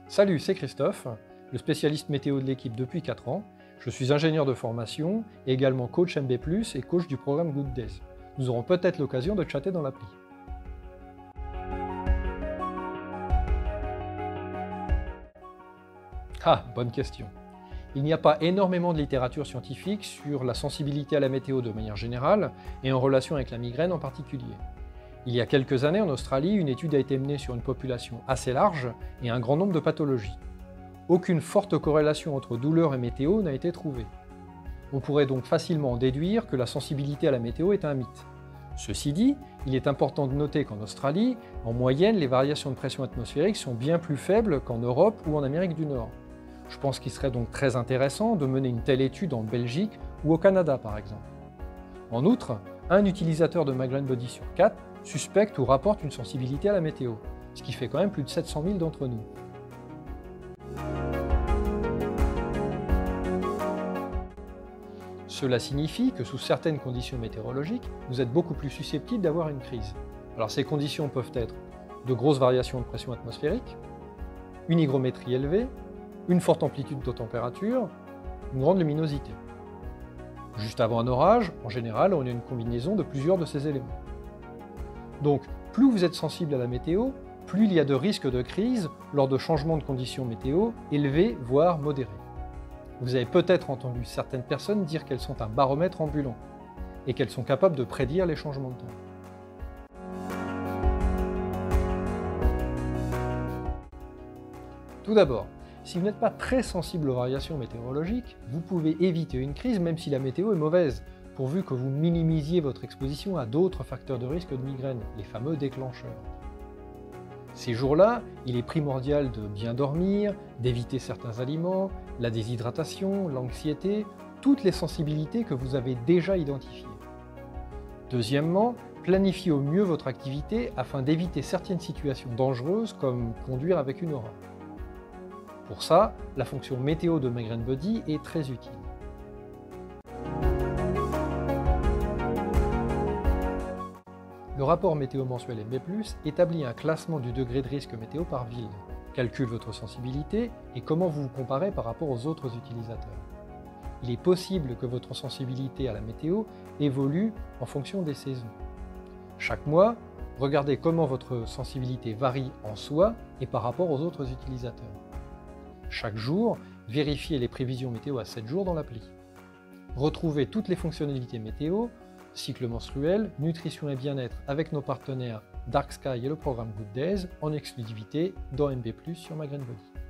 Salut, c'est Christophe, le spécialiste météo de l'équipe depuis 4 ans. Je suis ingénieur de formation et également coach MB+, et coach du programme Good Days. Nous aurons peut-être l'occasion de chatter dans l'appli. Ah, bonne question. Il n'y a pas énormément de littérature scientifique sur la sensibilité à la météo de manière générale et en relation avec la migraine en particulier. Il y a quelques années en Australie, une étude a été menée sur une population assez large et un grand nombre de pathologies. Aucune forte corrélation entre douleur et météo n'a été trouvée. On pourrait donc facilement en déduire que la sensibilité à la météo est un mythe. Ceci dit, il est important de noter qu'en Australie, en moyenne, les variations de pression atmosphérique sont bien plus faibles qu'en Europe ou en Amérique du Nord. Je pense qu'il serait donc très intéressant de mener une telle étude en Belgique ou au Canada par exemple. En outre, un utilisateur de Migraine Buddy sur 4 suspecte ou rapporte une sensibilité à la météo, ce qui fait quand même plus de 700 000 d'entre nous. Cela signifie que sous certaines conditions météorologiques, vous êtes beaucoup plus susceptible d'avoir une crise. Alors ces conditions peuvent être de grosses variations de pression atmosphérique, une hygrométrie élevée, une forte amplitude de température, une grande luminosité. Juste avant un orage, en général, on a une combinaison de plusieurs de ces éléments. Donc, plus vous êtes sensible à la météo, plus il y a de risques de crise lors de changements de conditions météo élevés, voire modérés. Vous avez peut-être entendu certaines personnes dire qu'elles sont un baromètre ambulant et qu'elles sont capables de prédire les changements de temps. Tout d'abord, si vous n'êtes pas très sensible aux variations météorologiques, vous pouvez éviter une crise même si la météo est mauvaise, pourvu que vous minimisiez votre exposition à d'autres facteurs de risque de migraine, les fameux déclencheurs. Ces jours-là, il est primordial de bien dormir, d'éviter certains aliments, la déshydratation, l'anxiété, toutes les sensibilités que vous avez déjà identifiées. Deuxièmement, planifiez au mieux votre activité afin d'éviter certaines situations dangereuses comme conduire avec une aura. Pour ça, la fonction météo de Migraine Buddy est très utile. Le rapport météo mensuel MB+, établit un classement du degré de risque météo par ville, calcule votre sensibilité et comment vous vous comparez par rapport aux autres utilisateurs. Il est possible que votre sensibilité à la météo évolue en fonction des saisons. Chaque mois, regardez comment votre sensibilité varie en soi et par rapport aux autres utilisateurs. Chaque jour, vérifiez les prévisions météo à 7 jours dans l'appli. Retrouvez toutes les fonctionnalités météo, cycle menstruel, nutrition et bien-être avec nos partenaires Dark Sky et le programme Good Days en exclusivité dans MB+, sur Migraine Buddy.